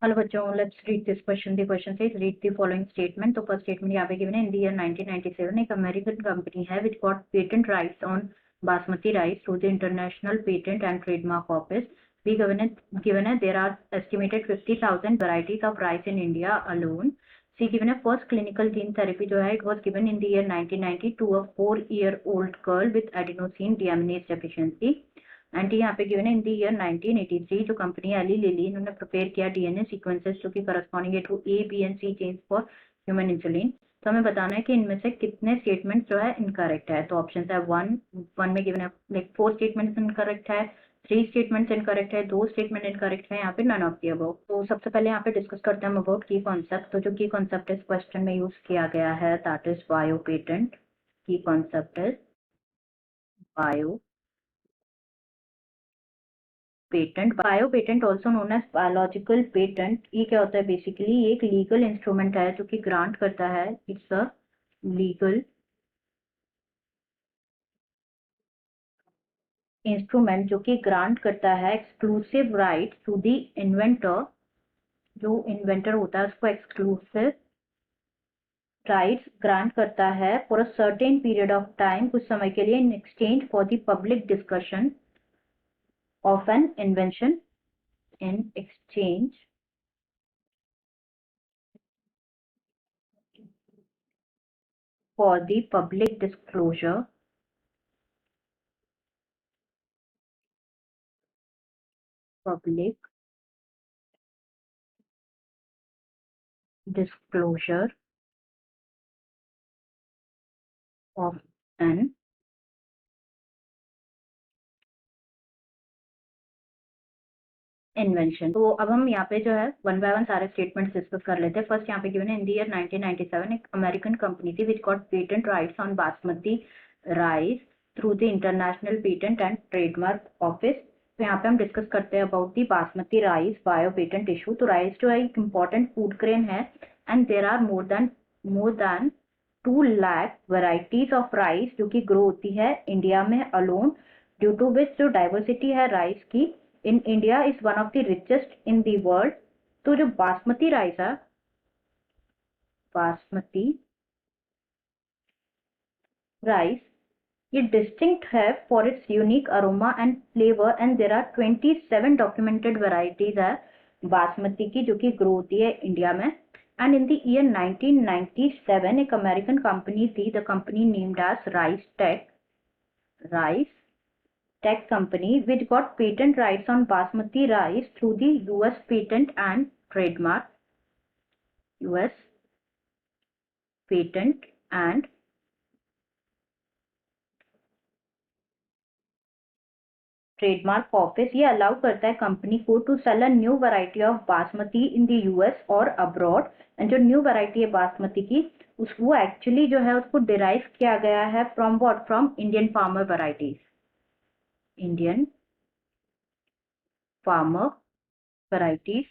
Hello बच्चों, let's read this question. The question says read the following statement. तो first statement यहाँ पे given है, इन द ईयर 1997 एक अमेरिकन कंपनी है विच got patent rights on basmati rice through the international patent and trademark office. The given है there are estimated 50,000 varieties of rice in India alone. See given है first clinical gene therapy जो है, it was given in the year 1990 to a 4-year-old girl with adenosine deaminase deficiency. And यहाँ पे given है in the year 1983 जो company Eli Lilly इन्होंने prepare किया DNA sequences जो कि corresponding to A B and C chains for human insulin. तो हमें बताना है कि इनमें से कितने स्टेटमेंट जो है इनकरेक्ट है। तो ऑप्शन है वन में गिवन है लाइक 4 स्टेटमेंट इनकरेक्ट है, 3 स्टेटमेंट इनकरेक्ट है, 2 स्टेटमेंट इनकरेक्ट है, यहाँ पे नन ऑफ द अबव। तो सबसे पहले यहाँ पे डिस्कस करते हैं अबाउट की कॉन्सेप्ट। तो जो की कॉन्सेप्ट इस क्वेश्चन में यूज किया गया है that is bio patent. Key concept is bio patent. Bio patent also known as biological patent. ये क्या होता है? बेसिकली ये एक लीगल इंस्ट्रूमेंट है जो कि ग्रांट करता है, इट्स अ लीगल इंस्ट्रूमेंट जो कि ग्रांट करता है exclusive right to the inventor. जो इन्वेंटर होता है उसको एक्सक्लूसिव राइट्स ग्रांट करता है for a certain period of time, कुछ समय के लिए, in exchange for the public discussion of an invention. In exchange for the public disclosure public disclosure of an invention. तो अब हम यहाँ पे जो है वन बाय वन सारे स्टेटमेंट्स डिस्कस कर लेते हैं। फर्स्ट यहाँ पे गिवन है, इन द ईयर 1997 एक अमेरिकन कंपनी थी which got patent rights on basmati rice through the international patent and trademark office. तो यहाँ पे हम डिस्कस करते हैं about the basmati rice bio patent issue. तो राइस जो है एक इम्पॉर्टेंट फूड ग्रेन है and there are more than 2 lakh varieties of rice जो कि ग्रो होती है इंडिया में अलोन, ड्यू टू विच जो डाइवर्सिटी है राइस की in India is one of the richest in the world. तो जो बासमती राइस है, बासमती राइस, ये डिस्टिंक्ट है for its unique aroma and flavour and there are 27 documented varieties है बासमती की जो कि ग्रो होती है इंडिया में। एंड इन द ईयर 1997 एक अमेरिकन कंपनी थी, the company named as rice tech company which got patent rights on basmati rice through the US Patent and Trademark US Patent and trademark office. ये allow करता है company को to sell a new variety of basmati in the US और abroad. And जो new variety है बासमती की उस वो एक्चुअली जो है उसको डिराइव किया गया है from what? From Indian farmer varieties, Indian farmer varieties.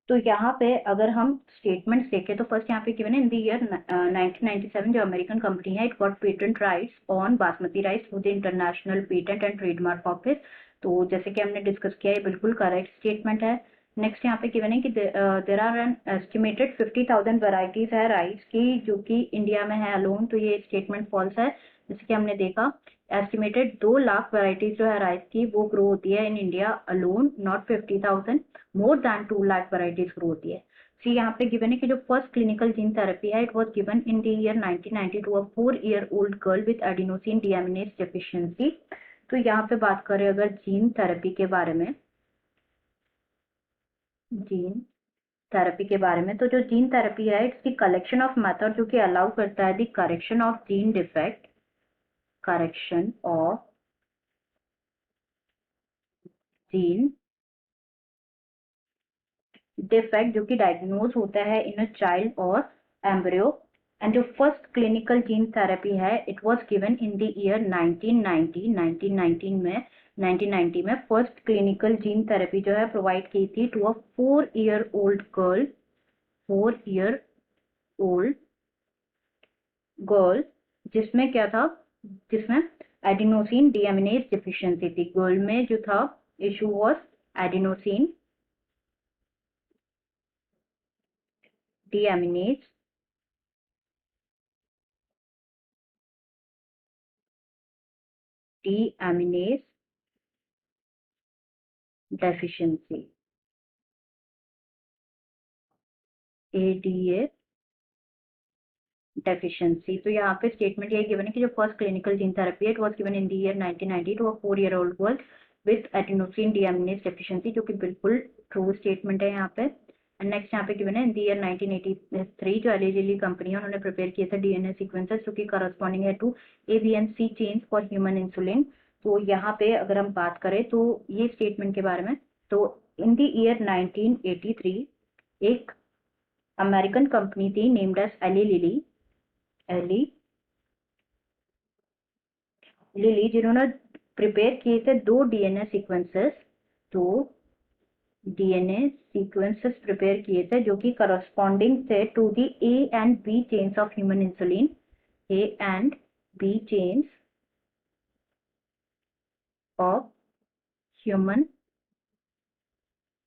तो यहाँ पे अगर हम स्टेटमेंट्स देखें तो फर्स्ट यहाँ पे गिवन है, इन द ईयर 1997 जो अमेरिकन कंपनी है it got patent rights on basmati rice through the international patent and trademark office. तो जैसे कि हमने डिस्कस किया, ये बिल्कुल करेक्ट स्टेटमेंट है। नेक्स्ट यहाँ पे गिवन है कि there are an estimated 50,000 varieties है राइस की जो कि इंडिया में है अलोन। तो ये स्टेटमेंट फॉल्स है। जैसे कि हमने देखा, एस्टिमेटेड 2 लाख वेराइटीज जो है राइस की वो ग्रो होती है in India alone, not 50,000। More than 2 lakh varieties grow होती है। सी यहाँ पे गिवन है कि जो फर्स्ट क्लिनिकल जीन थेरेपी है it was given in the year 1990 to a 4-year-old girl with adenosine deaminase deficiency. तो यहाँ पे बात करें अगर जीन थेरेपी के बारे में, जीन थेरेपी के बारे में, तो जो जीन थेरेपी है it's the collection of method जो कि अलाउ करता है the correction of gene defect, correction of gene defect जो कि डायग्नोज होता है इन अ चाइल्ड और एम्ब्रियो। एंड जो फर्स्ट क्लिनिकल जीन थेरेपी है it was given in the year 1990 में फर्स्ट क्लिनिकल जीन थेरेपी जो है प्रोवाइड की थी to a 4-year-old girl, 4-year-old girl, जिसमें क्या था? जिसमें एडिनोसिन डीएमिनेज डिफिशियंसी थी। गर्ल में जो था issue was adenosine deaminase deficiency, ADA deficiency. तो यहाँ पे स्टेटमेंट यही गिवन है कि जो फर्स्ट क्लिनिकल जीन थेरेपी है it was given in the year 1990 to a 4-year-old girl with adenosine deaminase deficiency, जो कि बिल्कुल ट्रू स्टेटमेंट है यहाँ पे। एंड नेक्स्ट यहाँ पे गिवन है इन द ईयर 1983 जो एली लिली कंपनी है उन्होंने प्रिपेयर किए थे डीएनए सीक्वेंसेस जो कि करस्पॉन्डिंग है to A B and C chains for human insulin. तो यहाँ पे अगर हम बात करें तो ये स्टेटमेंट के बारे में, तो इन द ईयर 1983 एक अमेरिकन कंपनी थी नेम्ड एज एली लिली जिन्होंने प्रिपेयर किए थे 2 डीएनए सीक्वेंसेस, तो डीएनए सीक्वेंसेस प्रिपेयर किए थे जो कि करस्पॉन्डिंग थे to the A and B chains of human insulin, A and B chains of human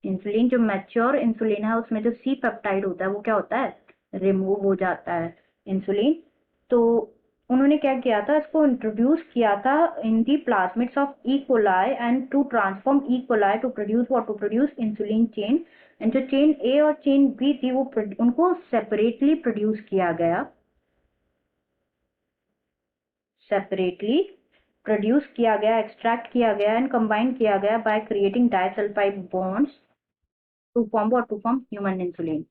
insulin. जो मैच्योर इंसुलिन है उसमें जो सी पेप्टाइड होता है वो क्या होता है, रिमूव हो जाता है इंसुलिन। तो उन्होंने क्या किया था, इसको इंट्रोड्यूस किया था in the plasmids of E coli and to transform E coli to produce what, to produce insulin chain. And जो चेन ए और चेन बी थी वो उनको सेपरेटली प्रोड्यूस किया गया, सेपरेटली प्रोड्यूस किया गया, एक्सट्रैक्ट किया गया एंड कंबाइन किया गया by creating disulphide bonds to form what, to form human insulin.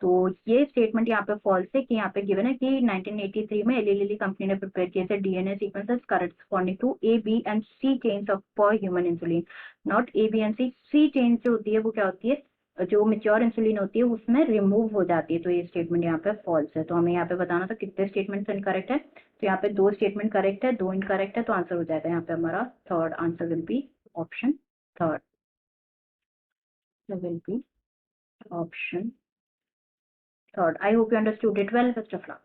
तो ये स्टेटमेंट यहाँ पे फॉल्स है कि यहाँ पे गिवन है कि 1983 में एली लिली कंपनी ने प्रिपेयर किए थे DNA sequences corresponding to A B and C chains of for human insulin, not A B and C. C chains जो होती है वो क्या होती है, जो मेच्योर इंसुलिन होती है उसमें रिमूव हो जाती है। तो ये स्टेटमेंट यहाँ पे फॉल्स है। तो हमें यहाँ पे बताना था कितने स्टेटमेंट इनकरेक्ट है, तो यहाँ पे 2 स्टेटमेंट करेक्ट है, 2 इनकरेक्ट है, तो आंसर हो जाएगा यहाँ पे हमारा third answer will be option third, will be option third. I hope you understood it well. Best of luck.